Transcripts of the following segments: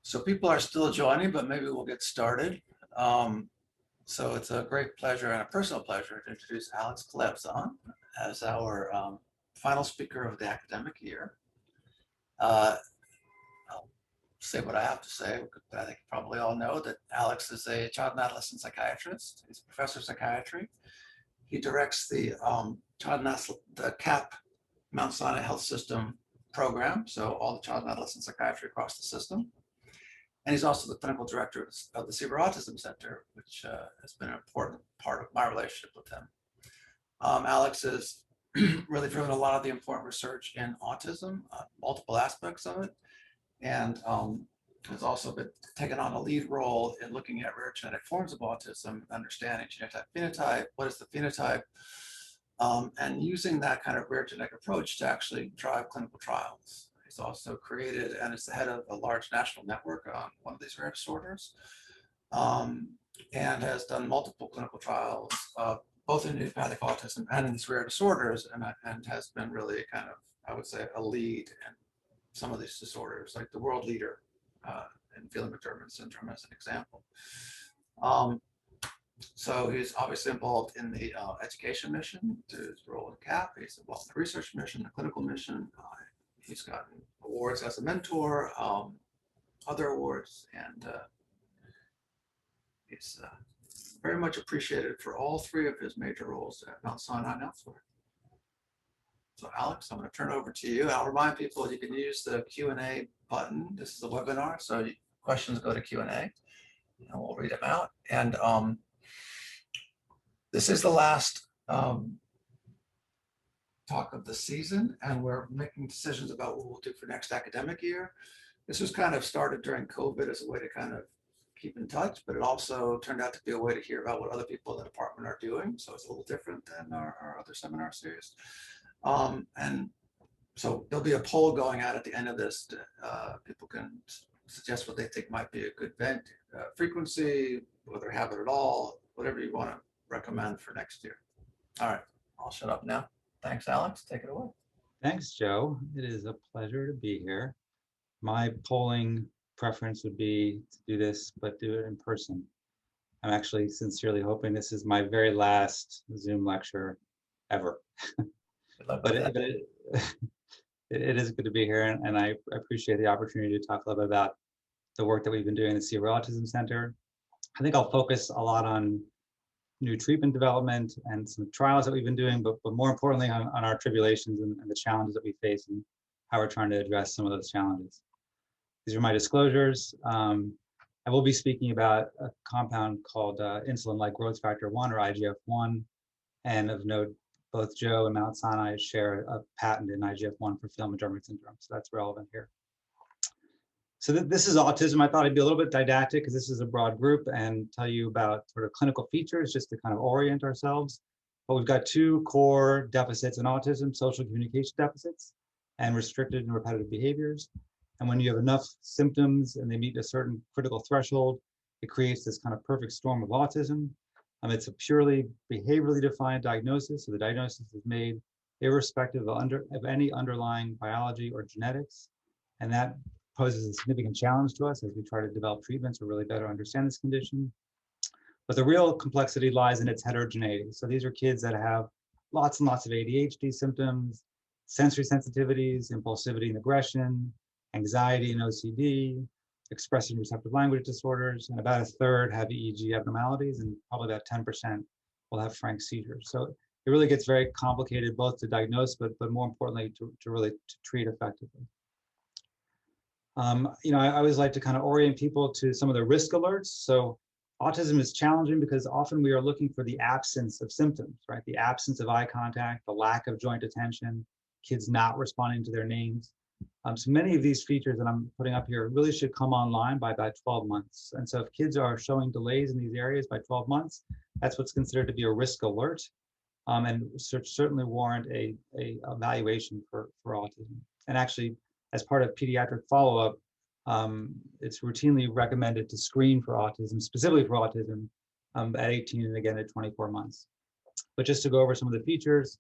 So people are still joining, but maybe we'll get started. So it's a great pleasure and a personal pleasure to introduce Alex Kolevzon as our final speaker of the academic year. I'll say what I have to say, but I think you probably all know that Alex is a child and adolescent psychiatrist. He's a professor of psychiatry. He directs the the CAP Mount Sinai Health System program, so all the child and adolescent psychiatry across the system. And he's also the clinical director of the Seaver Autism Center, which has been an important part of my relationship with him. Alex has really driven a lot of the important research in autism, multiple aspects of it, and has also been taken on a lead role in looking at rare genetic forms of autism, understanding genotype, phenotype, what is the phenotype, and using that kind of rare genetic approach to actually drive clinical trials. He's also created and is the head of a large national network on one of these rare disorders, and has done multiple clinical trials, both in idiopathic autism and in these rare disorders, and has been really kind of, I would say, a lead in some of these disorders, like the world leader in Phelan-McDermid syndrome as an example. So he's obviously involved in the education mission to his role in CAP. He's involved in the research mission, the clinical mission. He's gotten awards as a mentor, other awards, and he's very much appreciated for all three of his major roles at Mount Sinai and elsewhere. So Alex, I'm going to turn it over to you. I'll remind people you can use the Q&A button. This is a webinar, so questions go to Q&A, and we'll read them out. And this is the last talk of the season, and we're making decisions about what we'll do for next academic year. This was kind of started during COVID as a way to kind of keep in touch, but it also turned out to be a way to hear about what other people in the department are doing. So it's a little different than our other seminar series. And so there'll be a poll going out at the end of this. People can suggest what they think might be a good event, frequency, whether have it at all, whatever you want to recommend for next year. All right, I'll shut up now. Thanks, Alex. Take it away. Thanks, Joe. It is a pleasure to be here. My polling preference would be to do this, but do it in person. I'm actually sincerely hoping this is my very last Zoom lecture ever. But it is good to be here, and I appreciate the opportunity to talk a little bit about the work that we've been doing at the Seaver Autism Center. I think I'll focus a lot on new treatment development and some trials that we've been doing, but more importantly on our tribulations and the challenges that we face and how we're trying to address some of those challenges. These are my disclosures. I will be speaking about a compound called insulin-like growth factor 1, or IGF-1, and of note, both Joe and Mount Sinai share a patent in IGF-1 for Phelan-McDermid syndrome, so that's relevant here. So this is autism. I thought I'd be a little bit didactic because this is a broad group and tell you about sort of clinical features just to kind of orient ourselves. But we've got two core deficits in autism: social communication deficits and restricted and repetitive behaviors. And when you have enough symptoms and they meet a certain critical threshold, it creates this kind of perfect storm of autism. It's a purely behaviorally defined diagnosis. So the diagnosis is made irrespective of any underlying biology or genetics. And that poses a significant challenge to us as we try to develop treatments or really better understand this condition. But the real complexity lies in its heterogeneity. So these are kids that have lots and lots of ADHD symptoms, sensory sensitivities, impulsivity and aggression, anxiety and OCD, expressive and receptive language disorders, and about a third have EEG abnormalities, and probably about 10% will have frank seizures. So it really gets very complicated both to diagnose, but more importantly, to really treat effectively. I always like to kind of orient people to some of the risk alerts. So autism is challenging because often we are looking for the absence of symptoms, right? The absence of eye contact, the lack of joint attention, kids not responding to their names. So many of these features that I'm putting up here really should come online by about 12 months. And so if kids are showing delays in these areas by 12 months, that's what's considered to be a risk alert, and certainly warrant a evaluation for autism. And actually, as part of pediatric follow-up, it's routinely recommended to screen for autism, specifically for autism, at 18 and again at 24 months. But just to go over some of the features,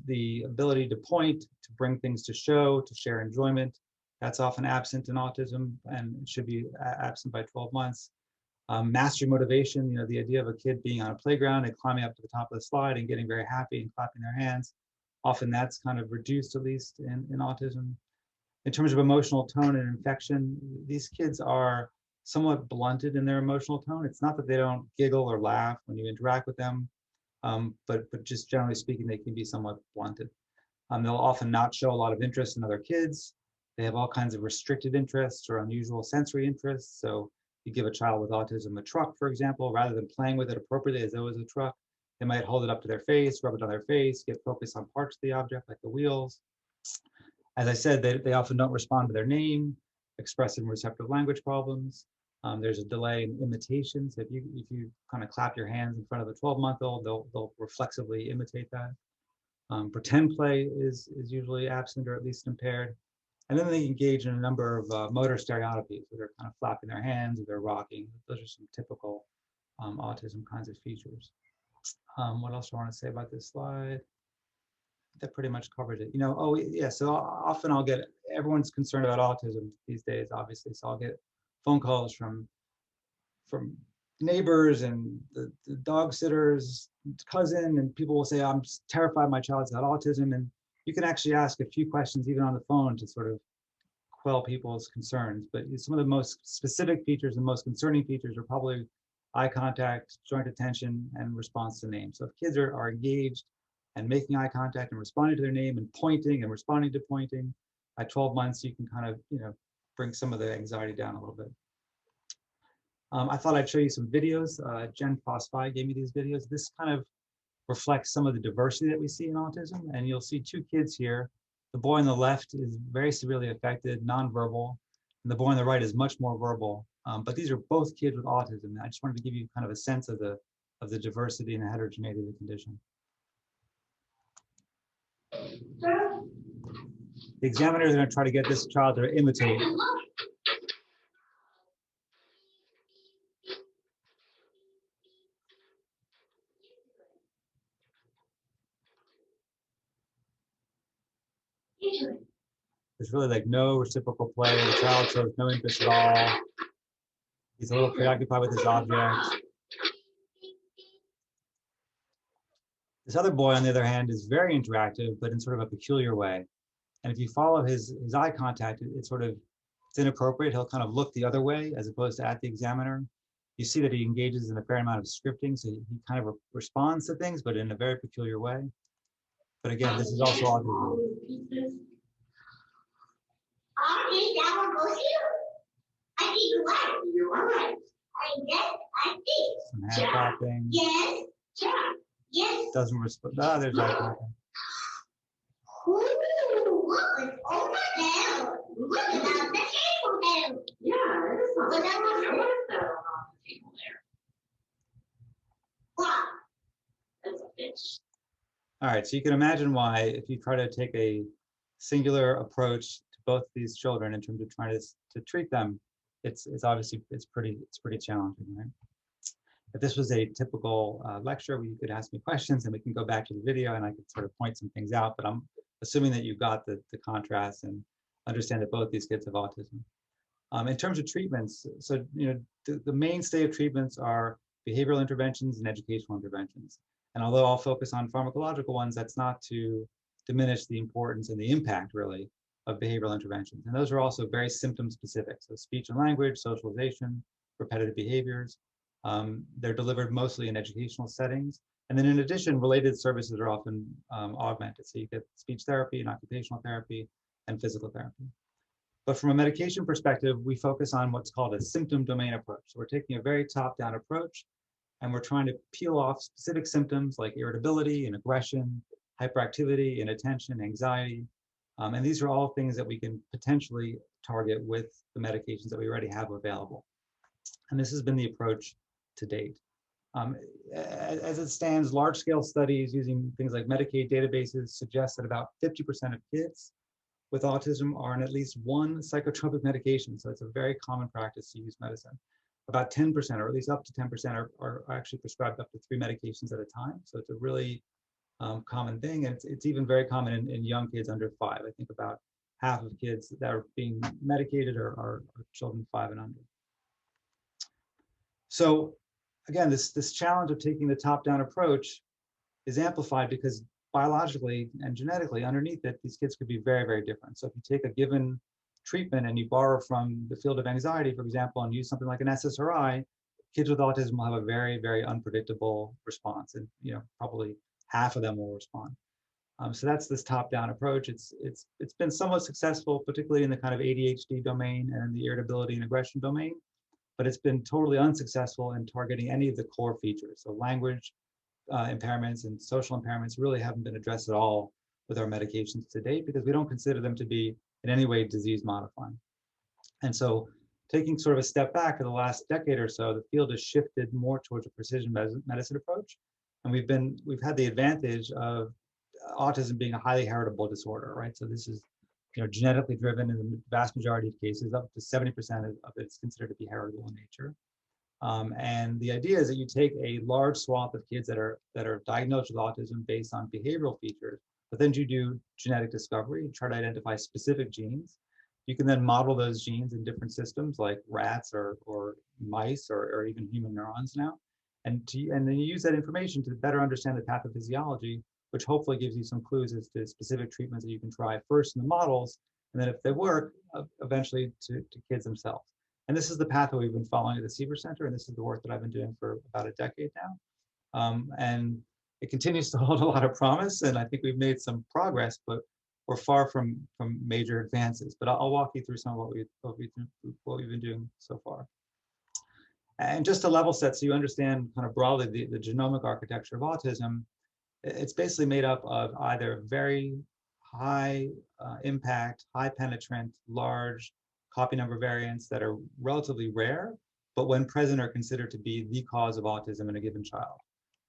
the ability to point, to bring things to show, to share enjoyment, That's often absent in autism and should be absent by 12 months. Mastery motivation, the idea of a kid being on a playground and climbing up to the top of the slide and getting very happy and clapping their hands. Often that's kind of reduced, at least in autism. In terms of emotional tone and infection, these kids are somewhat blunted in their emotional tone. It's not that they don't giggle or laugh when you interact with them, but just generally speaking, they can be somewhat blunted. They'll often not show a lot of interest in other kids. They have all kinds of restricted interests or unusual sensory interests. So you give a child with autism a truck, for example, rather than playing with it appropriately as though it was a truck, they might hold it up to their face, rub it on their face, get focused on parts of the object like the wheels. As I said, they often don't respond to their name, expressive and receptive language problems. There's a delay in imitation. So if you kind of clap your hands in front of a 12-month-old, they'll reflexively imitate that. Pretend play is usually absent or at least impaired. And then they engage in a number of motor stereotypies, where they're kind of flapping their hands or they're rocking. Those are some typical autism kinds of features. What else do I want to say about this slide? That pretty much covered it. Oh yeah, so often I'll get, everyone's concerned about autism these days, obviously. So I'll get phone calls from neighbors and the dog sitter's cousin, and people will say, I'm terrified my child's got autism. And you can actually ask a few questions even on the phone to sort of quell people's concerns. But some of the most specific features and most concerning features are probably eye contact, joint attention, and response to name. So if kids are engaged and making eye contact and responding to their name and pointing and responding to pointing, at 12 months, you can kind of, bring some of the anxiety down a little bit. I thought I'd show you some videos. Jen Foss-Fi gave me these videos. This kind of reflects some of the diversity that we see in autism. And you'll see two kids here. The boy on the left is very severely affected, nonverbal, and the boy on the right is much more verbal. But these are both kids with autism. I just wanted to give you kind of a sense of the diversity and the heterogeneity of the condition. The examiner is going to try to get this child to imitate. There's really like no reciprocal play. The child shows no interest at all. He's a little preoccupied with his object. This other boy, on the other hand, is very interactive, but in sort of a peculiar way. And if you follow his eye contact, it's inappropriate. He'll kind of look the other way as opposed to at the examiner. You see that he engages in a fair amount of scripting, so he kind of responds to things, but in a very peculiar way. But again, this is also autism. That one goes here. I think you're right. You're right. I think. Some hand clapping. Yes. Yes. Doesn't respond. Ah, there's eye clapping. Ooh, look, it's over there. Look at that, the table there. Yeah, it is on the table. What is that on the table there? Wow. That's a fish. All right, so you can imagine why, if you try to take a singular approach to both these children in terms of trying to treat them, it's obviously pretty challenging, right? If this was a typical lecture where you could ask me questions and we can go back to the video and I could sort of point some things out, but I'm assuming that you got the contrast and understand that both these kids have autism. In terms of treatments, so the mainstay of treatments are behavioral interventions and educational interventions. And although I'll focus on pharmacological ones, that's not to diminish the importance and the impact, really, of behavioral interventions. And those are also very symptom specific. So speech and language, socialization, repetitive behaviors. They're delivered mostly in educational settings. And then in addition, related services are often augmented. So you get speech therapy and occupational therapy and physical therapy. But from a medication perspective, we focus on what's called a symptom domain approach. So we're taking a very top-down approach, and we're trying to peel off specific symptoms like irritability and aggression, hyperactivity, inattention, anxiety. And these are all things that we can potentially target with the medications that we already have available. And this has been the approach to date. As it stands, large-scale studies using things like Medicaid databases suggest that about 50% of kids with autism are on at least one psychotropic medication. So it's a very common practice to use medicine. About 10%, or at least up to 10%, are actually prescribed up to 3 medications at a time. So it's a really common thing. And it's even very common in young kids under 5. I think about half of kids that are being medicated are children 5 and under. So again, this challenge of taking the top-down approach is amplified because biologically and genetically underneath it, these kids could be very, very different. So if you take a given treatment and you borrow from the field of anxiety, for example, and use something like an SSRI, kids with autism will have a very, very unpredictable response, and probably half of them will respond. So that's this top-down approach. It's been somewhat successful, particularly in the kind of ADHD domain and the irritability and aggression domain, but it's been totally unsuccessful in targeting any of the core features. So language impairments and social impairments really haven't been addressed at all with our medications to date because we don't consider them to be in any way disease modifying. And so taking sort of a step back in the last decade or so, the field has shifted more towards a precision medicine approach. And we've had the advantage of autism being a highly heritable disorder, right? So this is genetically driven in the vast majority of cases, up to 70% of it is considered to be heritable in nature. And the idea is that you take a large swath of kids that are diagnosed with autism based on behavioral features, but then you do genetic discovery and try to identify specific genes. You can then model those genes in different systems like rats or mice or even human neurons now. And then you use that information to better understand the pathophysiology, which hopefully gives you some clues as to specific treatments that you can try first in the models, and then if they work, eventually to kids themselves. And this is the pathway we've been following at the Seaver Center, and this is the work that I've been doing for about a decade now. And it continues to hold a lot of promise, and I think we've made some progress, but we're far from major advances. But I'll walk you through some of what we've been doing so far. And just to level set, so you understand kind of broadly the genomic architecture of autism, it's basically made up of either very high impact, high penetrant, large copy number variants that are relatively rare, but when present are considered to be the cause of autism in a given child.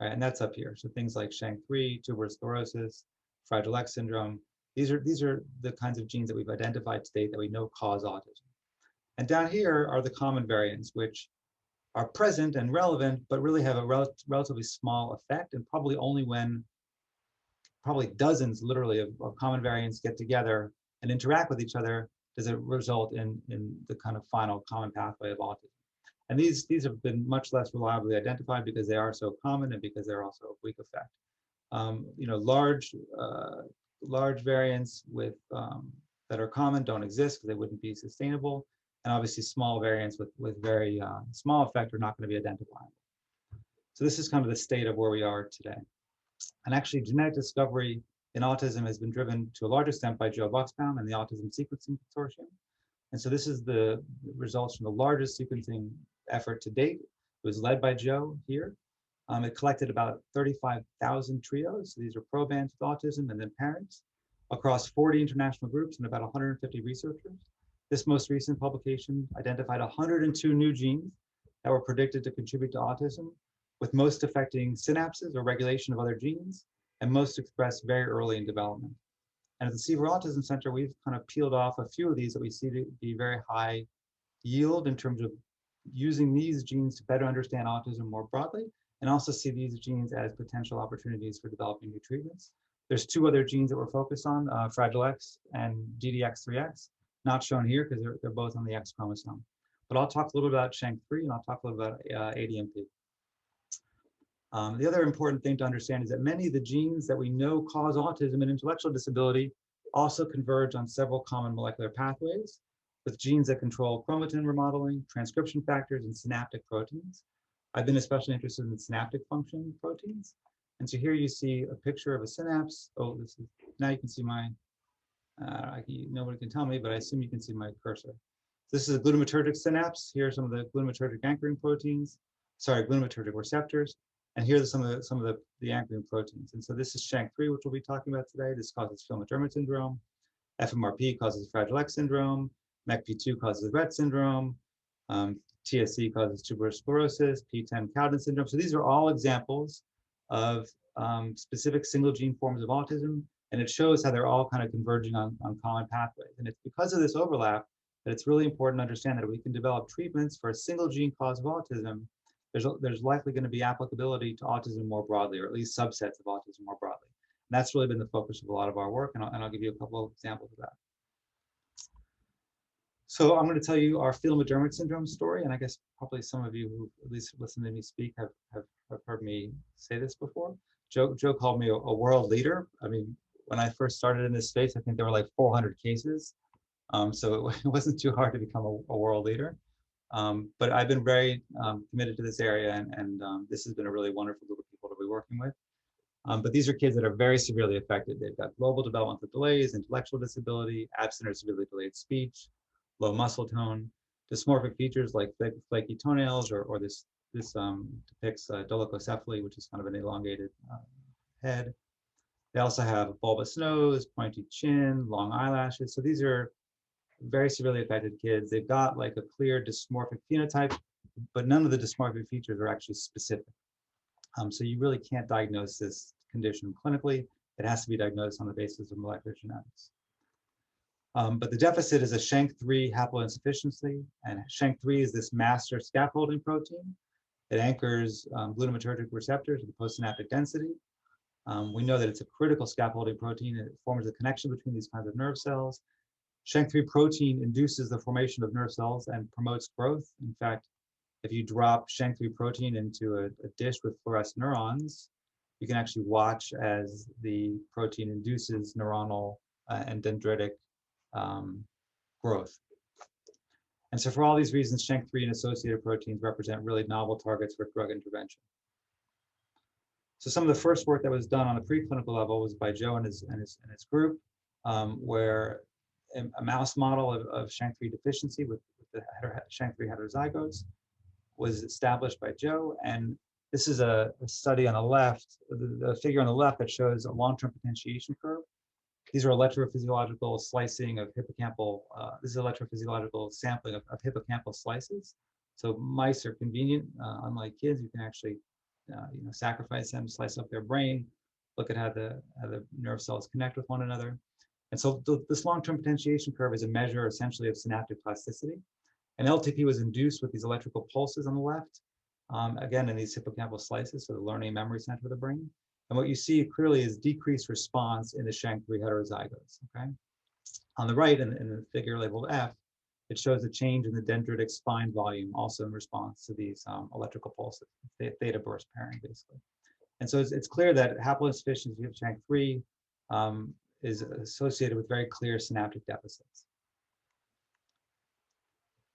Right? And that's up here. So things like SHANK3, tuberous sclerosis, Fragile X syndrome, these are the kinds of genes that we've identified to date that we know cause autism. And down here are the common variants, which are present and relevant, but really have a relatively small effect, and probably only when dozens literally of common variants get together and interact with each other does it result in the kind of final common pathway of autism. And these have been much less reliably identified because they are so common and because they're also of weak effect. Large variants with that are common don't exist because they wouldn't be sustainable. And obviously small variants with very small effect are not going to be identifiable. So this is kind of the state of where we are today. And actually genetic discovery in autism has been driven to a large extent by Joe Buxbaum and the Autism Sequencing Consortium. And so this is the results from the largest sequencing effort to date. It was led by Joe here. It collected about 35,000 trios. So these are probands with autism and then parents across 40 international groups and about 150 researchers. This most recent publication identified 102 new genes that were predicted to contribute to autism, with most affecting synapses or regulation of other genes, and most expressed very early in development. And at the Seaver Autism Center, we've kind of peeled off a few of these that we see to be very high yield in terms of using these genes to better understand autism more broadly, and also see these genes as potential opportunities for developing new treatments. There's 2 other genes that we're focused on, Fragile X and DDX3X, not shown here because they're both on the X chromosome. But I'll talk a little bit about SHANK3 and I'll talk a little about ADNP. The other important thing to understand is that many of the genes that we know cause autism and intellectual disability also converge on several common molecular pathways, with genes that control chromatin remodeling, transcription factors, and synaptic proteins. I've been especially interested in synaptic function proteins. And so here you see a picture of a synapse. Oh, now you can see my, nobody can tell me, but I assume you can see my cursor. This is a glutamatergic synapse. Here are some of the glutamatergic anchoring proteins, glutamatergic receptors. And here are some of the anchoring proteins. And so this is SHANK3, which we'll be talking about today. This causes Phelan-McDermid syndrome. FMRP causes Fragile X syndrome. MECP2 causes Rett syndrome. TSC causes tuberous sclerosis, P10 Cowden syndrome. So these are all examples of specific single gene forms of autism. And it shows how they're all kind of converging on common pathways. And it's because of this overlap that it's really important to understand that if we can develop treatments for a single gene cause of autism, there's likely going to be applicability to autism more broadly, or at least subsets of autism more broadly. And that's really been the focus of a lot of our work, and I'll give you a couple of examples of that. So I'm going to tell you our Phelan-McDermid syndrome story, and I guess probably some of you who at least listen to me speak have heard me say this before. Joe called me a world leader. I mean, when I first started in this space, I think there were like 400 cases. So it wasn't too hard to become a world leader. But I've been very committed to this area, and this has been a really wonderful group of people to be working with. But these are kids that are very severely affected. They've got global developmental delays, intellectual disability, absent or severely delayed speech, low muscle tone, dysmorphic features like flaky toenails, or this depicts dolichocephaly, which is kind of an elongated head. They also have a bulbous nose, pointy chin, long eyelashes. So these are very severely affected kids. They've got like a clear dysmorphic phenotype, but none of the dysmorphic features are actually specific. So you really can't diagnose this condition clinically. It has to be diagnosed on the basis of molecular genetics. But the deficit is a SHANK3 haploinsufficiency, and SHANK3 is this master scaffolding protein. It anchors glutamatergic receptors with postsynaptic density. We know that it's a critical scaffolding protein. It forms the connection between these kinds of nerve cells. SHANK3 protein induces the formation of nerve cells and promotes growth. In fact, if you drop SHANK3 protein into a dish with fluorescent neurons, you can actually watch as the protein induces neuronal and dendritic growth. And so for all these reasons, SHANK3 and associated proteins represent really novel targets for drug intervention. So some of the first work that was done on a preclinical level was by Joe and his group, where a mouse model of SHANK3 deficiency with the SHANK3 heterozygotes was established by Joe. And this is a study on the left, the figure on the left that shows a long-term potentiation curve. These are electrophysiological slicing of hippocampal, this is electrophysiological sampling of hippocampal slices. So mice are convenient, unlike kids, you can actually sacrifice them, slice up their brain, look at how the nerve cells connect with one another. And so this long-term potentiation curve is a measure essentially of synaptic plasticity. And LTP was induced with these electrical pulses on the left, again, in these hippocampal slices, so the learning memory center of the brain. And what you see clearly is decreased response in the SHANK3 heterozygotes, okay? On the right, in the figure labeled F, it shows a change in the dendritic spine volume, also in response to these electrical pulses, theta burst pairing, basically. And so it's clear that haploinsufficiency of SHANK3 is associated with very clear synaptic deficits.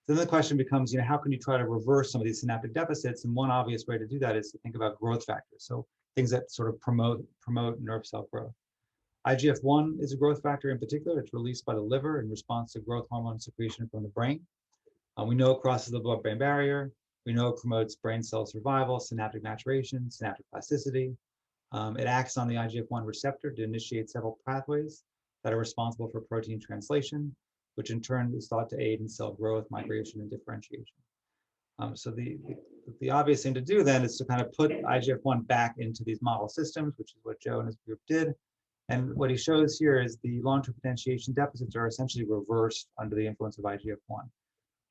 Then the question becomes, how can you try to reverse some of these synaptic deficits? And one obvious way to do that is to think about growth factors. So things that sort of promote nerve cell growth. IGF-1 is a growth factor in particular. It's released by the liver in response to growth hormone secretion from the brain. We know it crosses the blood-brain barrier. We know it promotes brain cell survival, synaptic maturation, synaptic plasticity. It acts on the IGF-1 receptor to initiate several pathways that are responsible for protein translation, which in turn is thought to aid in cell growth, migration, and differentiation. So the obvious thing to do then is to kind of put IGF-1 back into these model systems, which is what Joe and his group did. And what he shows here is the long-term potentiation deficits are essentially reversed under the influence of IGF-1.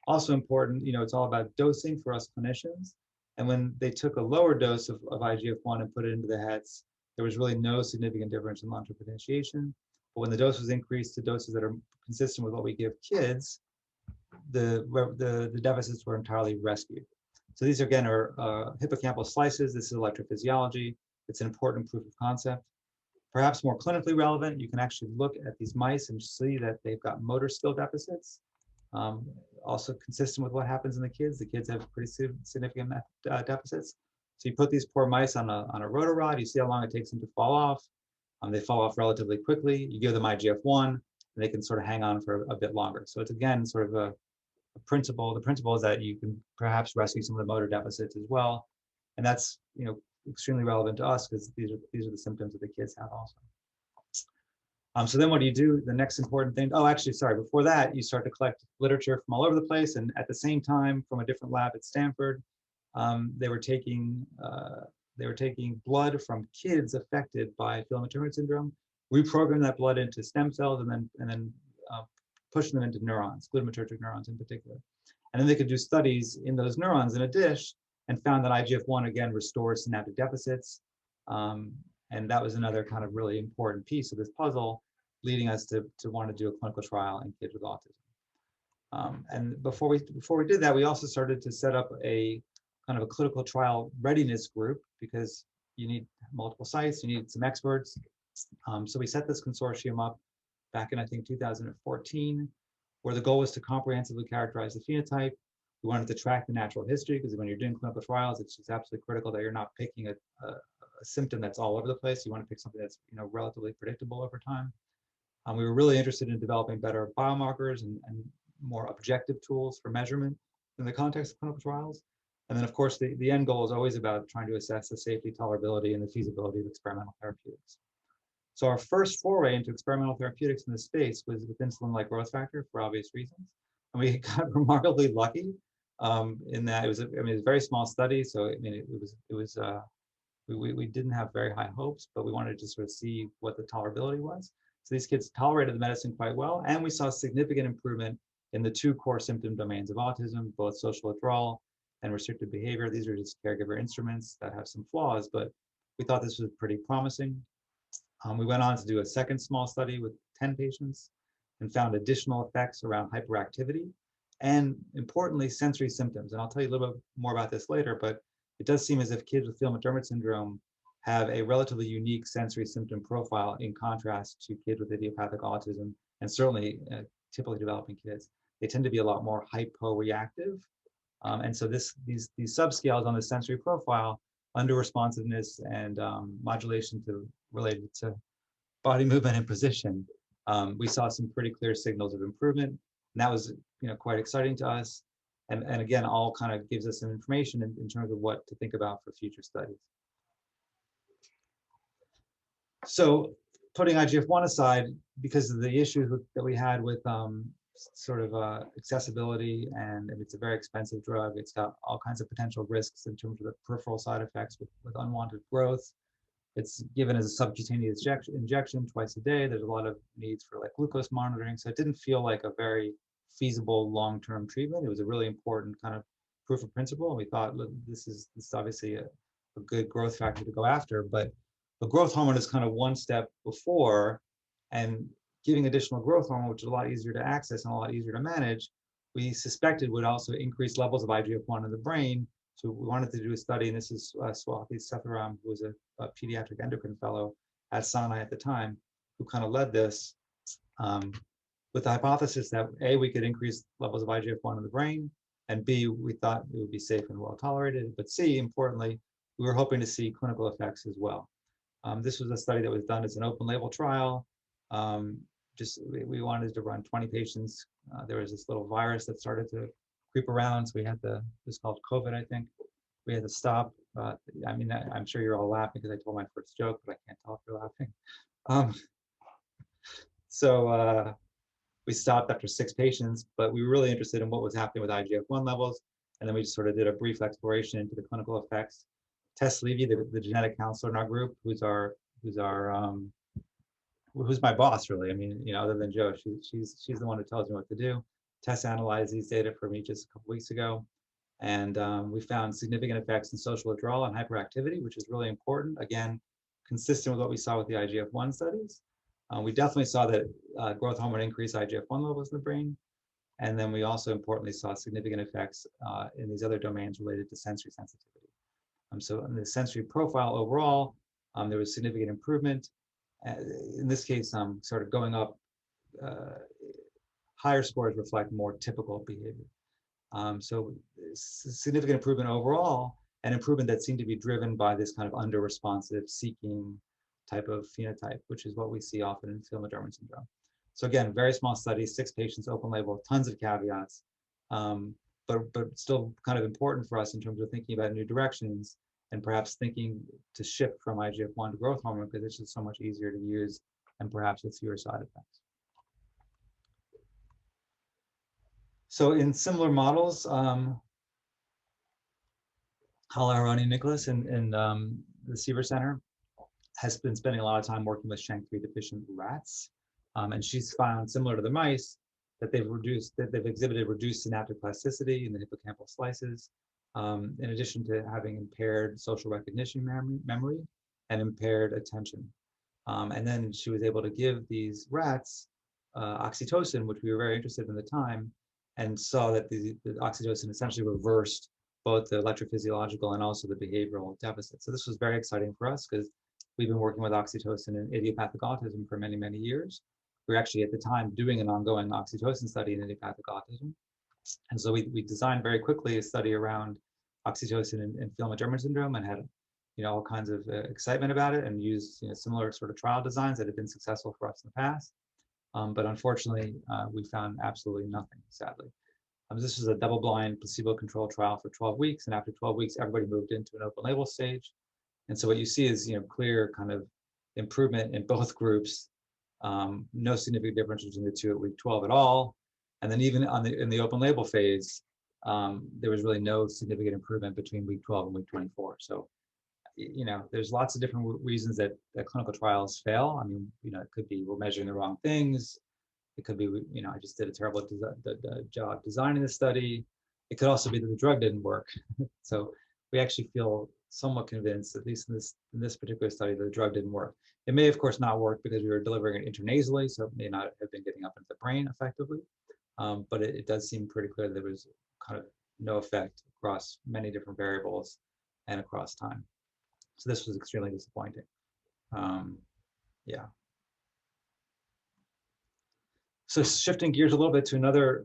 Also important, it's all about dosing for us clinicians. And when they took a lower dose of IGF-1 and put it into the heads, there was really no significant difference in long-term potentiation. But when the dose was increased to doses that are consistent with what we give kids, the deficits were entirely rescued. So these again are hippocampal slices. This is electrophysiology. It's an important proof of concept. Perhaps more clinically relevant, you can actually look at these mice and see that they've got motor skill deficits. Also consistent with what happens in the kids. The kids have pretty significant deficits. So you put these poor mice on a rotor-rod, you see how long it takes them to fall off. They fall off relatively quickly. You give them IGF-1, and they can sort of hang on for a bit longer. So it's again sort of a principle. The principle is that you can perhaps rescue some of the motor deficits as well, and that's extremely relevant to us because these are the symptoms that the kids have also. So then what do you do? The next important thing, before that, you start to collect literature from all over the place. And at the same time, from a different lab at Stanford, they were taking blood from kids affected by Phelan-McDermid syndrome, reprogramming that blood into stem cells, and then pushing them into neurons, glutamatergic neurons in particular. And then they could do studies in those neurons in a dish and found that IGF-1 again restores synaptic deficits. And that was another kind of really important piece of this puzzle, leading us to want to do a clinical trial in kids with autism. And before we did that, we also started to set up a kind of a clinical trial readiness group, because you need multiple sites, you need some experts. So we set this consortium up back in, I think, 2014, where the goal was to comprehensively characterize the phenotype. We wanted to track the natural history, because when you're doing clinical trials, it's just absolutely critical that you're not picking a symptom that's all over the place. You want to pick something that's relatively predictable over time. We were really interested in developing better biomarkers and more objective tools for measurement in the context of clinical trials. And then, of course, the end goal is always about trying to assess the safety, tolerability, and the feasibility of experimental therapeutics. So our first foray into experimental therapeutics in this space was with insulin-like growth factor, for obvious reasons. And we got remarkably lucky in that it was it was a very small study. So we didn't have very high hopes, but we wanted to sort of see what the tolerability was. So these kids tolerated the medicine quite well, and we saw significant improvement in the two core symptom domains of autism, both social withdrawal and restrictive behavior. These are just caregiver instruments that have some flaws, but we thought this was pretty promising. We went on to do a second small study with 10 patients and found additional effects around hyperactivity and, importantly, sensory symptoms. And I'll tell you a little bit more about this later, but it does seem as if kids with Phelan-McDermid syndrome have a relatively unique sensory symptom profile in contrast to kids with idiopathic autism, and certainly typically developing kids. They tend to be a lot more hyporeactive. And so these subscales on the sensory profile, under responsiveness and modulation related to body movement and position, we saw some pretty clear signals of improvement. And that was quite exciting to us. And again, all kind of gives us some information in terms of what to think about for future studies. So putting IGF-1 aside, because of the issues that we had with sort of accessibility, and it's a very expensive drug, it's got all kinds of potential risks in terms of the peripheral side effects with unwanted growth. It's given as a subcutaneous injection twice a day. There's a lot of needs for like glucose monitoring. So it didn't feel like a very feasible long-term treatment. It was a really important kind of proof of principle. And we thought, look, this is obviously a good growth factor to go after, but the growth hormone is kind of one step before, and giving additional growth hormone, which is a lot easier to access and a lot easier to manage, we suspected would also increase levels of IGF-1 in the brain. So we wanted to do a study, and this is Swati Setharam, who was a pediatric endocrine fellow at Sinai at the time, who kind of led this with the hypothesis that A, we could increase levels of IGF-1 in the brain, and B, we thought it would be safe and well tolerated, but C, importantly, we were hoping to see clinical effects as well. This was a study that was done as an open label trial. We wanted to run 20 patients. There was this little virus that started to creep around, so we had to, it was called COVID, I think. We had to stop. I mean, I'm sure you're all laughing because I told my first joke, but I can't tell if you're laughing. So we stopped after 6 patients, but we were really interested in what was happening with IGF-1 levels. And then we just sort of did a brief exploration into the clinical effects. Tess Levy, the genetic counselor in our group, who's my boss, really. I mean, other than Joe, she's the one who tells me what to do. Tess analyzed these data for me just a couple weeks ago, and we found significant effects in social withdrawal and hyperactivity, which is really important. Again, consistent with what we saw with the IGF-1 studies. We definitely saw that growth hormone increased IGF-1 levels in the brain, and then we also importantly saw significant effects in these other domains related to sensory sensitivity. So in the sensory profile overall, there was significant improvement. In this case, sort of going up, higher scores reflect more typical behavior. So significant improvement overall, and improvement that seemed to be driven by this kind of under-responsive, seeking type of phenotype, which is what we see often in Phelan-McDermid syndrome. So again, very small study, 6 patients, open label, tons of caveats, but still kind of important for us in terms of thinking about new directions and perhaps thinking to shift from IGF-1 to growth hormone, because it's just so much easier to use and perhaps with fewer side effects. So in similar models, Hala Nicholas in the Seaver Center has been spending a lot of time working with SHANK3 deficient rats. And she's found, similar to the mice, that they've exhibited reduced synaptic plasticity in the hippocampal slices, in addition to having impaired social recognition memory and impaired attention. And then she was able to give these rats oxytocin, which we were very interested in at the time, and saw that the oxytocin essentially reversed both the electrophysiological and also the behavioral deficit. So this was very exciting for us because we've been working with oxytocin in idiopathic autism for many, many years. We were actually at the time doing an ongoing oxytocin study in idiopathic autism. And so we designed very quickly a study around oxytocin and Phelan-McDermid syndrome, and had all kinds of excitement about it, and used similar sort of trial designs that had been successful for us in the past. But unfortunately, we found absolutely nothing, sadly. This was a double-blind, placebo-controlled trial for 12 weeks, and after 12 weeks, everybody moved into an open-label stage. And so what you see is clear kind of improvement in both groups. No significant difference between the two at week 12 at all. And then even in the open-label phase, there was really no significant improvement between week 12 and week 24. So there's lots of different reasons that clinical trials fail. I mean, it could be we're measuring the wrong things. It could be, I just did a terrible job designing the study. It could also be that the drug didn't work. So we actually feel somewhat convinced, at least in this particular study, that the drug didn't work. It may, of course, not work because we were delivering it intranasally, so it may not have been getting up into the brain effectively. But it does seem pretty clear that there was kind of no effect across many different variables and across time. So this was extremely disappointing. Yeah. So shifting gears a little bit to another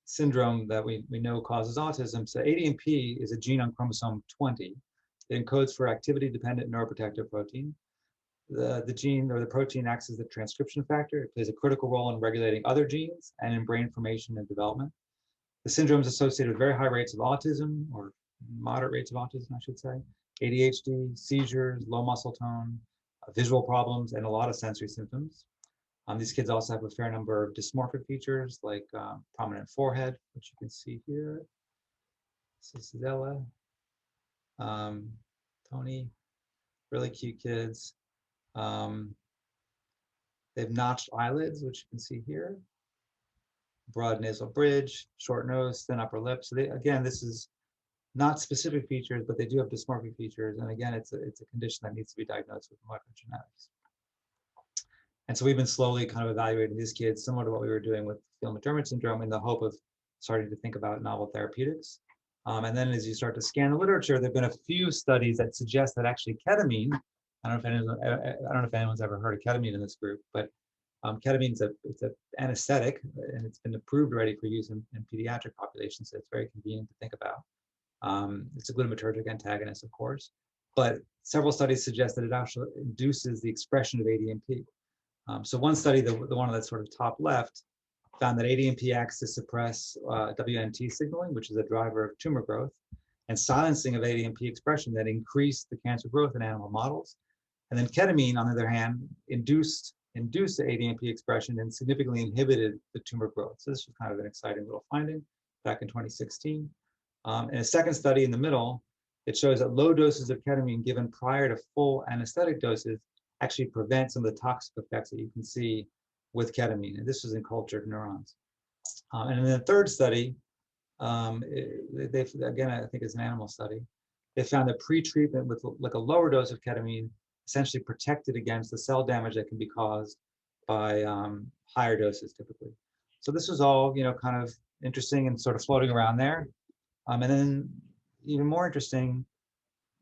syndrome that we know causes autism. So ADNP is a gene on chromosome 20. It encodes for activity-dependent neuroprotective protein. The gene or the protein acts as the transcription factor. It plays a critical role in regulating other genes and in brain formation and development. The syndrome is associated with very high rates of autism, or moderate rates of autism, I should say, ADHD, seizures, low muscle tone, visual problems, and a lot of sensory symptoms. These kids also have a fair number of dysmorphic features like prominent forehead, which you can see here. This is Ella, Tony, really cute kids. They have notched eyelids, which you can see here. Broad nasal bridge, short nose, thin upper lip. So again, this is not specific features, but they do have dysmorphic features. And again, it's a condition that needs to be diagnosed with molecular genetics. And so we've been slowly kind of evaluating these kids, similar to what we were doing with Phelan-McDermid syndrome, in the hope of starting to think about novel therapeutics. And then as you start to scan the literature, there have been a few studies that suggest that actually ketamine, I don't know if anyone's ever heard of ketamine in this group, but ketamine is an anesthetic, and it's been approved already for use in pediatric populations, so it's very convenient to think about. It's a glutamatergic antagonist, of course, but several studies suggest that it actually induces the expression of ADNP. So one study, the one that's sort of top left, found that ADNP acts to suppress WNT signaling, which is a driver of tumor growth, and silencing of ADNP expression that increased the cancer growth in animal models. And then ketamine, on the other hand, induced the ADNP expression and significantly inhibited the tumor growth. So this was kind of an exciting little finding back in 2016. In a second study in the middle, it shows that low doses of ketamine given prior to full anesthetic doses actually prevent some of the toxic effects that you can see with ketamine. And this was in cultured neurons. And in the third study, again, I think it's an animal study, they found that pre-treatment with like a lower dose of ketamine essentially protected against the cell damage that can be caused by higher doses typically. So this was all, kind of interesting and sort of floating around there. And then even more interesting,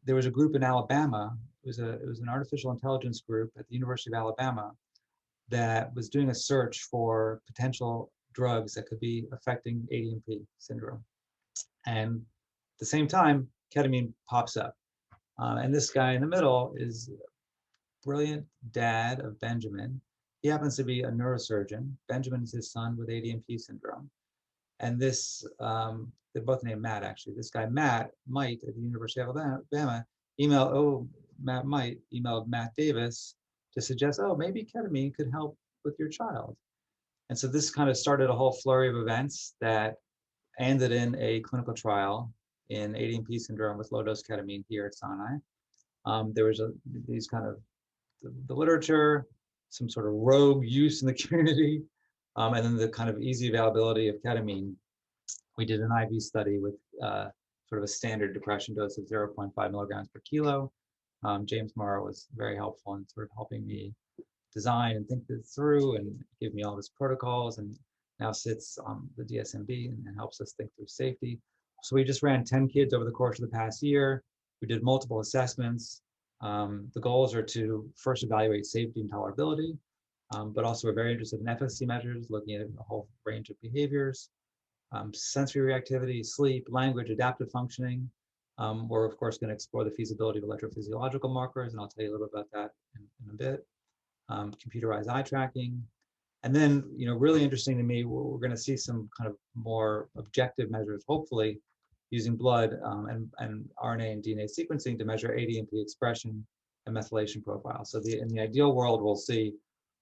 there was a group in Alabama. It was an artificial intelligence group at the University of Alabama that was doing a search for potential drugs that could be affecting ADNP syndrome. And at the same time, ketamine pops up. And this guy in the middle is brilliant dad of Benjamin. He happens to be a neurosurgeon. Benjamin is his son with ADNP syndrome. And this, they're both named Matt, actually. This guy, Matt Might at the University of Alabama, emailed Matt Davis to suggest, maybe ketamine could help with your child. And so this kind of started a whole flurry of events that ended in a clinical trial in ADNP syndrome with low-dose ketamine here at Sinai. There was these kind of the literature, some sort of rogue use in the community, and then the kind of easy availability of ketamine. We did an IV study with sort of a standard depression dose of 0.5 milligrams per kilo. James Morrow was very helpful in sort of helping me design and think this through and give me all his protocols. And now sits on the DSMB and helps us think through safety. So we just ran 10 kids over the course of the past year. We did multiple assessments. The goals are to first evaluate safety and tolerability, but also we're very interested in efficacy measures, looking at a whole range of behaviors, sensory reactivity, sleep, language, adaptive functioning. We're of course going to explore the feasibility of electrophysiological markers, and I'll tell you a little bit about that in a bit. Computerized eye tracking. And then, really interesting to me, we're going to see some kind of more objective measures, hopefully using blood and RNA and DNA sequencing to measure ADNP expression and methylation profile. So in the ideal world, we'll see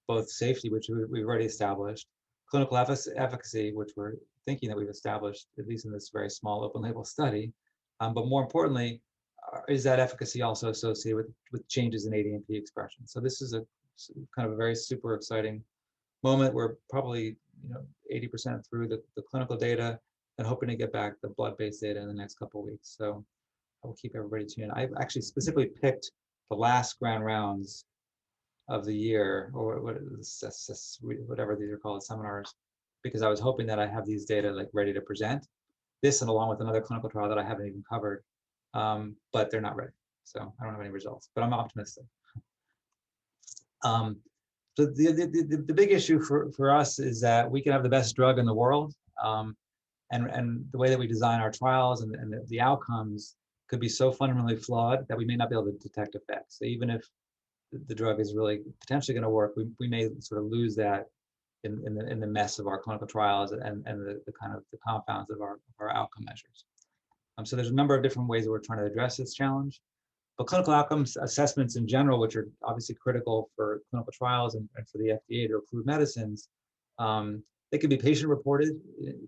both safety, which we've already established, clinical efficacy, which we're thinking that we've established, at least in this very small open label study. But more importantly, is that efficacy also associated with changes in ADNP expression? So this is a kind of a very super exciting moment. We're probably 80% through the clinical data and hoping to get back the blood-based data in the next couple of weeks. So I will keep everybody tuned. I've actually specifically picked the last grand rounds of the year, or whatever these are called, seminars, because I was hoping that I have these data like ready to present. This and along with another clinical trial that I haven't even covered, but they're not ready. So I don't have any results, but I'm optimistic. So the big issue for us is that we can have the best drug in the world, and the way that we design our trials and the outcomes could be so fundamentally flawed that we may not be able to detect effects. So even if the drug is really potentially going to work, we may sort of lose that in the mess of our clinical trials and the kind of the compounds of our outcome measures. So there's a number of different ways that we're trying to address this challenge. But clinical outcomes assessments in general, which are obviously critical for clinical trials and for the FDA to approve medicines, they can be patient reported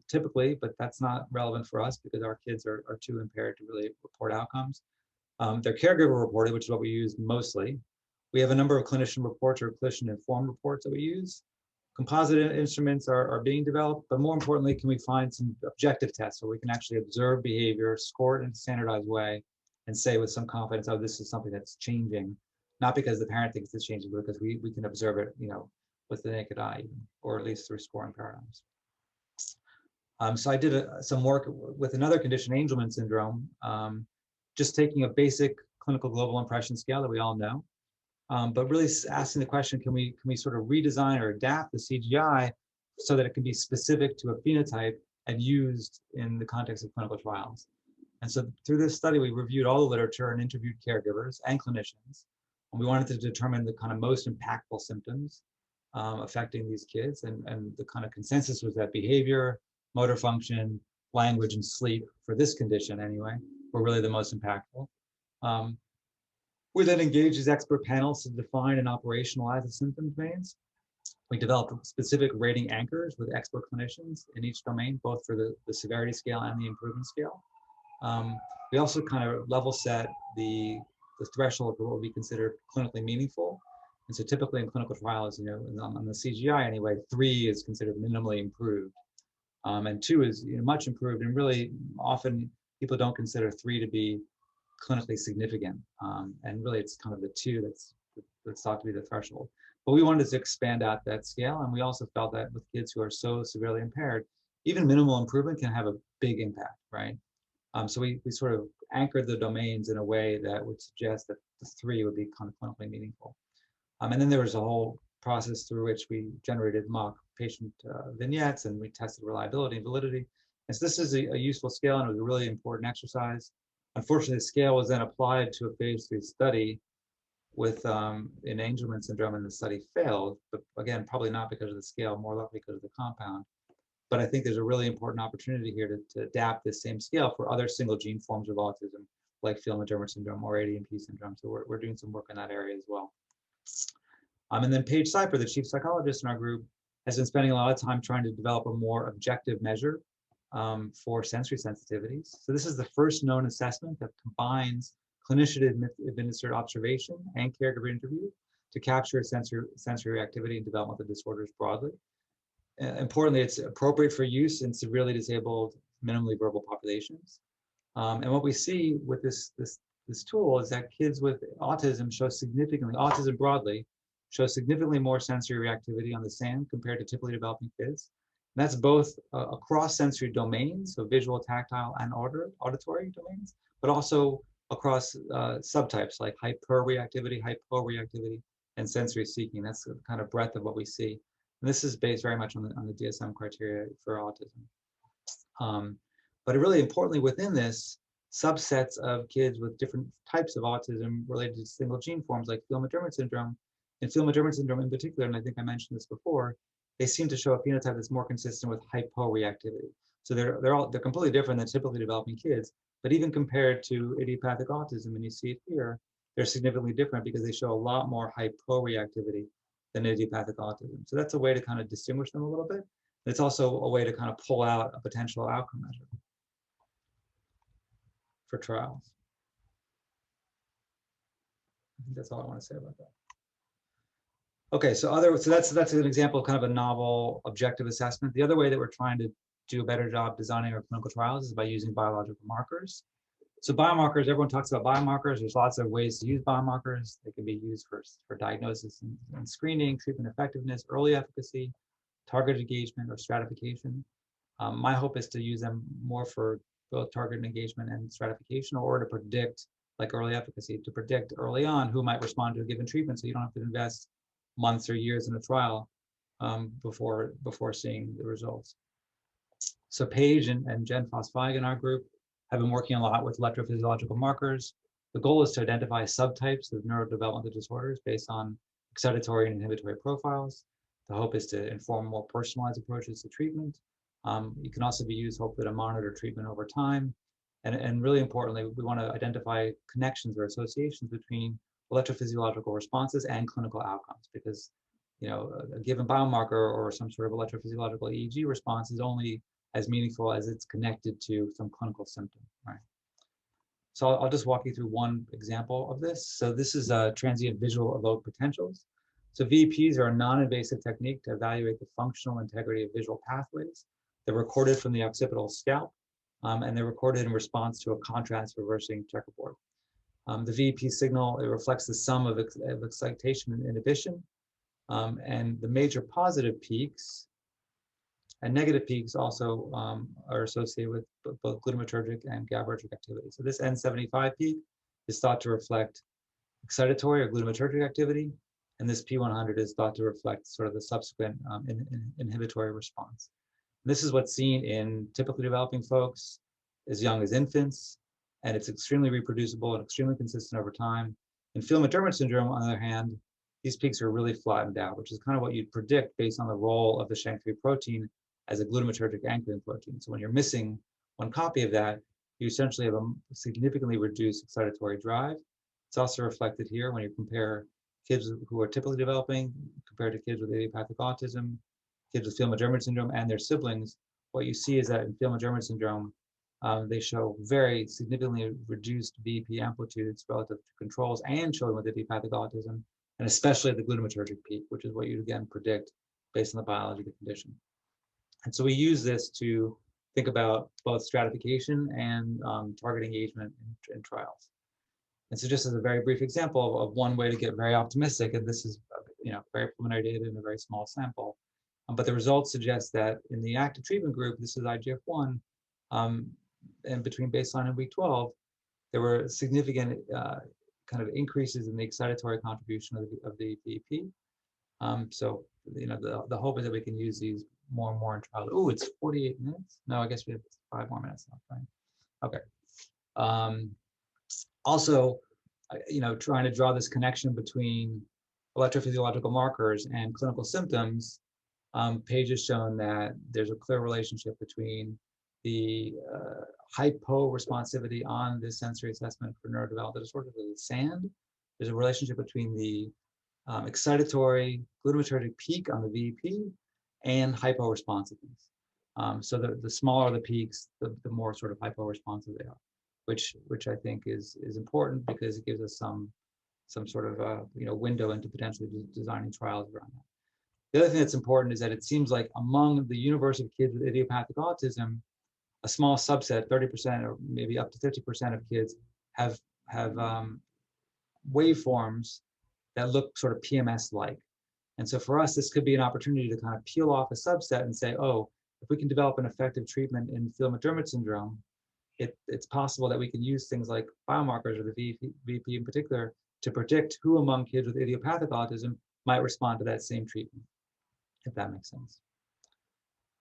typically, but that's not relevant for us because our kids are too impaired to really report outcomes. They're caregiver reported, which is what we use mostly. We have a number of clinician reports or clinician-informed reports that we use. Composite instruments are being developed, but more importantly, can we find some objective tests where we can actually observe behavior, score it in a standardized way, and say with some confidence, oh, this is something that's changing, not because the parent thinks it's changing, but because we can observe it, with the naked eye, or at least through scoring paradigms. So I did some work with another condition, Angelman syndrome, just taking a basic clinical global impression scale that we all know, but really asking the question, can we sort of redesign or adapt the CGI so that it can be specific to a phenotype and used in the context of clinical trials? And so through this study, we reviewed all the literature and interviewed caregivers and clinicians. And we wanted to determine the kind of most impactful symptoms affecting these kids. And the kind of consensus was that behavior, motor function, language, and sleep, for this condition anyway, were really the most impactful. We then engaged these expert panels to define and operationalize the symptom domains. We developed specific rating anchors with expert clinicians in each domain, both for the severity scale and the improvement scale. We also kind of level set the threshold for what would be considered clinically meaningful. And so typically in clinical trials, on the CGI anyway, 3 is considered minimally improved. And 2 is much improved. And really often people don't consider 3 to be clinically significant. And really it's kind of the 2 that's thought to be the threshold. But we wanted to expand out that scale. And we also felt that with kids who are so severely impaired, even minimal improvement can have a big impact, right? So we sort of anchored the domains in a way that would suggest that the 3 would be kind of clinically meaningful. And then there was a whole process through which we generated mock patient vignettes, and we tested reliability and validity. And so this is a useful scale, and it was a really important exercise. Unfortunately, the scale was then applied to a phase 3 study with in Angelman syndrome, and the study failed. But again, probably not because of the scale, more likely because of the compound. But I think there's a really important opportunity here to adapt this same scale for other single gene forms of autism, like Phelan-McDermid syndrome or ADNP syndrome. So we're doing some work in that area as well. And then Paige Seiper, the chief psychologist in our group, has been spending a lot of time trying to develop a more objective measure for sensory sensitivities. So this is the first known assessment that combines clinician-administered observation and caregiver interview to capture sensory reactivity and developmental disorders broadly. Importantly, it's appropriate for use in severely disabled, minimally verbal populations. And what we see with this tool is that kids with autism autism broadly, show significantly more sensory reactivity on the SAM compared to typically developing kids. And that's both across sensory domains, so visual, tactile, and auditory domains, but also across subtypes like hyperreactivity, and sensory seeking. That's the kind of breadth of what we see. And this is based very much on the DSM criteria for autism. But really importantly within this, subsets of kids with different types of autism related to single gene forms like Phelan-McDermid syndrome, and Phelan-McDermid syndrome in particular, and I think I mentioned this before, they seem to show a phenotype that's more consistent with hyporeactivity. So they're completely different than typically developing kids, but even compared to idiopathic autism, and you see it here, they're significantly different because they show a lot more hyporeactivity than idiopathic autism. So that's a way to kind of distinguish them a little bit. It's also a way to kind of pull out a potential outcome measure for trials. I think that's all I want to say about that. Okay, so that's an example of kind of a novel objective assessment. The other way that we're trying to do a better job designing our clinical trials is by using biological markers. So biomarkers, everyone talks about biomarkers. There's lots of ways to use biomarkers. They can be used for diagnosis and screening, treatment effectiveness, early efficacy, target engagement, or stratification. My hope is to use them more for both target engagement and stratification, or to predict, like early efficacy, to predict early on who might respond to a given treatment, so you don't have to invest months or years in a trial before seeing the results. So Paige and Jen Foss-Feig in our group have been working a lot with electrophysiological markers. The goal is to identify subtypes of neurodevelopmental disorders based on excitatory and inhibitory profiles. The hope is to inform more personalized approaches to treatment. It can also be used, hopefully, to monitor treatment over time. And really importantly, we want to identify connections or associations between electrophysiological responses and clinical outcomes, because a given biomarker or some sort of electrophysiological EEG response is only as meaningful as it's connected to some clinical symptom, right? So I'll just walk you through one example of this. So this is transient visual evoked potentials. So VEPs are a non-invasive technique to evaluate the functional integrity of visual pathways. They're recorded from the occipital scalp, and they're recorded in response to a contrast reversing checkerboard. The VEP signal, it reflects the sum of excitation and inhibition, and the major positive peaks and negative peaks also are associated with both glutamatergic and GABAergic activity. So this N75 peak is thought to reflect excitatory or glutamatergic activity, and this P100 is thought to reflect sort of the subsequent inhibitory response. And this is what's seen in typically developing folks as young as infants, and it's extremely reproducible and extremely consistent over time. In Phelan-McDermid syndrome, on the other hand, these peaks are really flattened out, which is kind of what you'd predict based on the role of the SHANK3 protein as a glutamatergic anchoring protein. So when you're missing one copy of that, you essentially have a significantly reduced excitatory drive. It's also reflected here when you compare kids who are typically developing compared to kids with idiopathic autism, kids with Phelan-McDermid syndrome, and their siblings. What you see is that in Phelan-McDermid syndrome, they show very significantly reduced VEP amplitudes relative to controls and children with idiopathic autism, and especially the glutamatergic peak, which is what you'd again predict based on the biology of the condition. And so we use this to think about both stratification and target engagement in trials. And so just as a very brief example of one way to get very optimistic, and this is very preliminary data in a very small sample, but the results suggest that in the active treatment group, this is IGF-1, and between baseline and week 12, there were significant kind of increases in the excitatory contribution of the VEP. So the hope is that we can use these more and more in trials. Oh, it's 48 minutes. No, I guess we have 5 more minutes left, right? Okay. Also, trying to draw this connection between electrophysiological markers and clinical symptoms, Paige has shown that there's a clear relationship between the hypo-responsivity on this sensory assessment for neurodevelopmental disorders, the SAND. There's a relationship between the excitatory glutamatergic peak on the VEP and hypo-responsiveness. So the smaller the peaks, the more sort of hypo-responsive they are, which I think is important because it gives us some sort of window into potentially designing trials around that. The other thing that's important is that it seems like among the universe of kids with idiopathic autism, a small subset, 30% or maybe up to 50% of kids have waveforms that look sort of PMS-like. And so for us, this could be an opportunity to kind of peel off a subset and say, oh, if we can develop an effective treatment in Phelan-McDermid syndrome, it's possible that we can use things like biomarkers, or the VP in particular, to predict who among kids with idiopathic autism might respond to that same treatment, if that makes sense.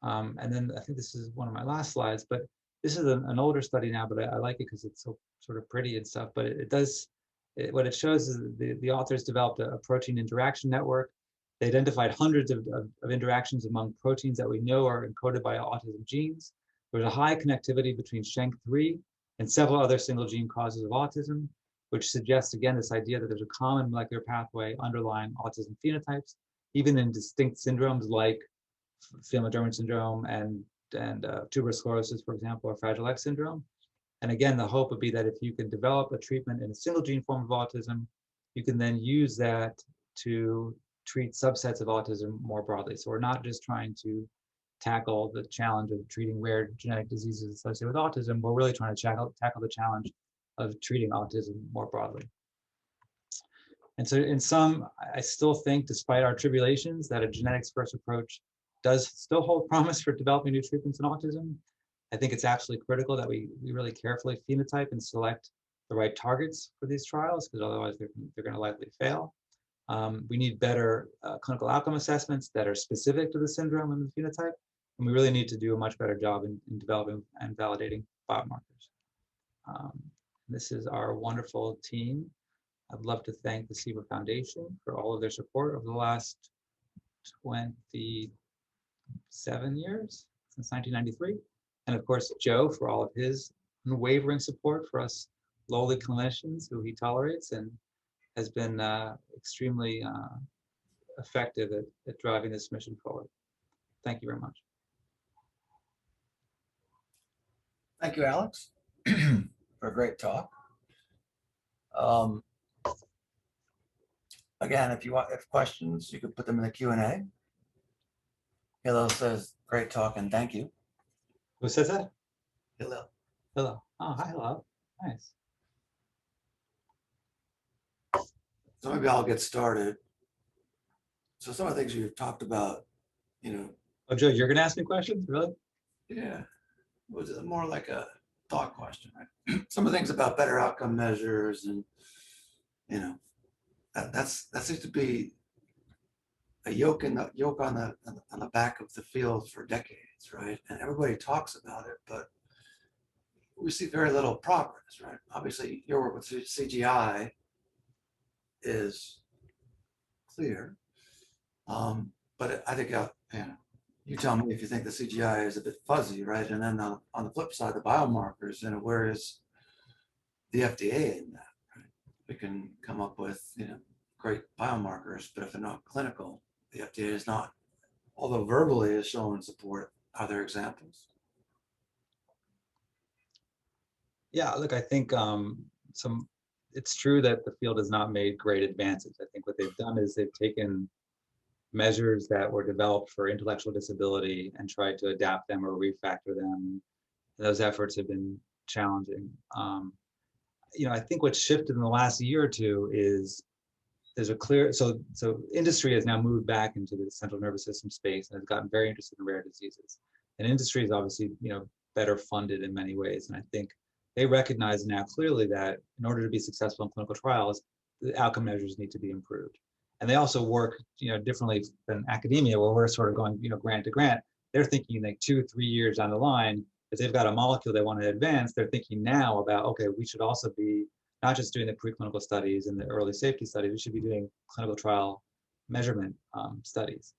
And then I think this is one of my last slides, but this is an older study now, but I like it because it's so sort of pretty and stuff. But what it shows is the authors developed a protein interaction network. They identified hundreds of interactions among proteins that we know are encoded by autism genes. There's a high connectivity between SHANK3 and several other single gene causes of autism, which suggests, again, this idea that there's a common molecular pathway underlying autism phenotypes, even in distinct syndromes like Phelan-McDermid syndrome and tuberous sclerosis, for example, or Fragile X syndrome. And again, the hope would be that if you can develop a treatment in a single gene form of autism, you can then use that to treat subsets of autism more broadly. So we're not just trying to tackle the challenge of treating rare genetic diseases associated with autism. We're really trying to tackle the challenge of treating autism more broadly. And so in sum, I still think, despite our tribulations, that a genetics first approach does still hold promise for developing new treatments in autism. I think it's absolutely critical that we really carefully phenotype and select the right targets for these trials, because otherwise they're going to likely fail. We need better clinical outcome assessments that are specific to the syndrome and the phenotype. And we really need to do a much better job in developing and validating biomarkers. This is our wonderful team. I'd love to thank the Seaver Foundation for all of their support over the last 27 years, since 1993. And of course, Joe for all of his unwavering support for us lowly clinicians who he tolerates and has been extremely effective at driving this mission forward. Thank you very much. Thank you, Alex, for a great talk. Again, if questions, you could put them in the Q&A. Hillel says, great talk and thank you. Who says that? Hillel. Hello. Oh, hi, hello. Nice. So maybe I'll get started. So some of the things you've talked about, Oh, Joe, you're going to ask me questions? Really? Yeah, it was more like a thought question, right? Some of the things about better outcome measures and, that seems to be a yoke on the back of the field for decades, right? And everybody talks about it, but we see very little progress, right? Obviously, your work with CGI is clear, but I think you tell me if you think the CGI is a bit fuzzy, right? And then on the flip side, the biomarkers, where is the FDA in that? Right? We can come up with great biomarkers, but if they're not clinical, the FDA is not. Although verbally is showing support, are there examples? Yeah, look, I think it's true that the field has not made great advances. I think what they've done is they've taken measures that were developed for intellectual disability and tried to adapt them or refactor them. Those efforts have been challenging. I think what's shifted in the last year or two is there's a clear, so industry has now moved back into the central nervous system space and has gotten very interested in rare diseases. And industry is obviously, better funded in many ways. And I think they recognize now clearly that in order to be successful in clinical trials, the outcome measures need to be improved. And they also work, differently than academia, where we're sort of going, grant to grant. They're thinking like 2-3 years down the line, if they've got a molecule they want to advance, they're thinking now about, okay, we should also be not just doing the preclinical studies and the early safety studies, we should be doing clinical trial measurement studies.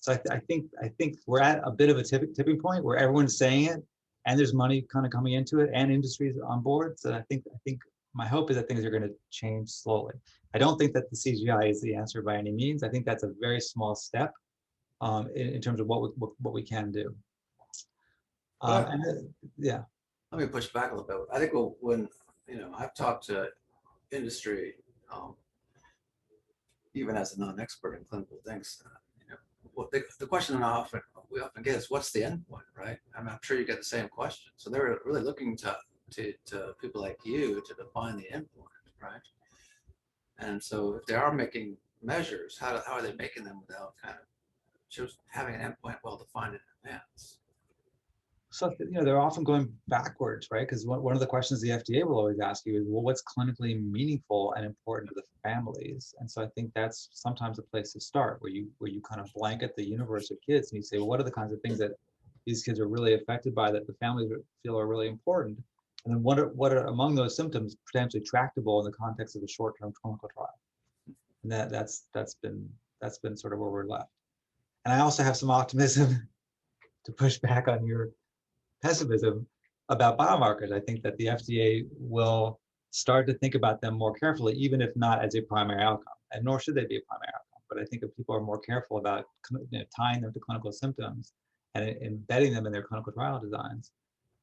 So I think we're at a bit of a tipping point where everyone's saying it, and there's money kind of coming into it, and industry's on board. So I think my hope is that things are going to change slowly. I don't think that the CGI is the answer by any means. I think that's a very small step in terms of what we can do. Yeah. Let me push back a little bit. I think when I've talked to industry, even as a non-expert in clinical things, the question we often get is, what's the endpoint, right? I'm sure you get the same question. So they're really looking to people like you to define the endpoint, right? And so if they are making measures, how are they making them without kind of just having an endpoint well defined in advance? So, they're often going backwards, right? Because one of the questions the FDA will always ask you is, well, what's clinically meaningful and important to the families? And so I think that's sometimes a place to start, where you kind of blanket the universe of kids and you say, well, what are the kinds of things that these kids are really affected by that the families feel are really important? And then what are among those symptoms potentially tractable in the context of a short-term clinical trial? And that's been sort of where we're left. And I also have some optimism to push back on your pessimism about biomarkers. I think that the FDA will start to think about them more carefully, even if not as a primary outcome, and nor should they be a primary outcome. But I think if people are more careful about tying them to clinical symptoms and embedding them in their clinical trial designs,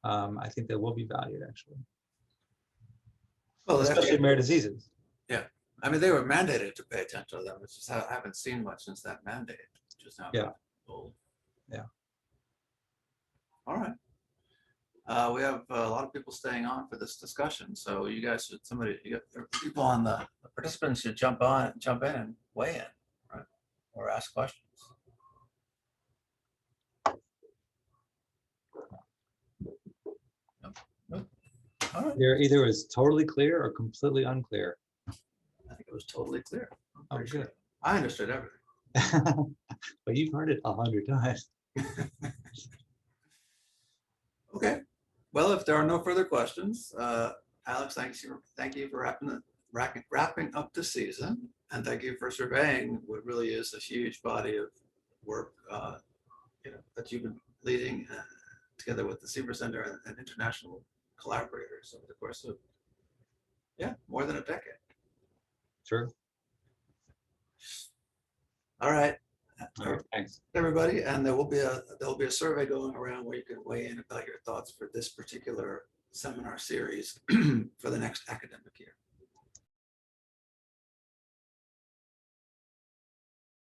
I think they will be valued, actually, Well, especially rare diseases. yeah, I mean, they were mandated to pay attention to them. It's just I haven't seen much since that mandate, which is now Yeah. old. Yeah. All right. We have a lot of people staying on for this discussion, so you guys should, people on the participants should jump in and weigh in, right? Or ask questions. Nope. All right. They're either as totally clear or completely unclear. I think it was totally clear. Oh, good. I understood everything. But you've heard it 100 times. Okay. Well, if there are no further questions, Alex, thank you for wrapping up the season, and thank you for surveying what really is a huge body of work, that you've been leading together with the Seaver Center and international collaborators over the course of, more than a decade. Sure. All right. All right, thanks. Everybody, and there'll be a survey going around where you can weigh in about your thoughts for this particular seminar series for the next academic year.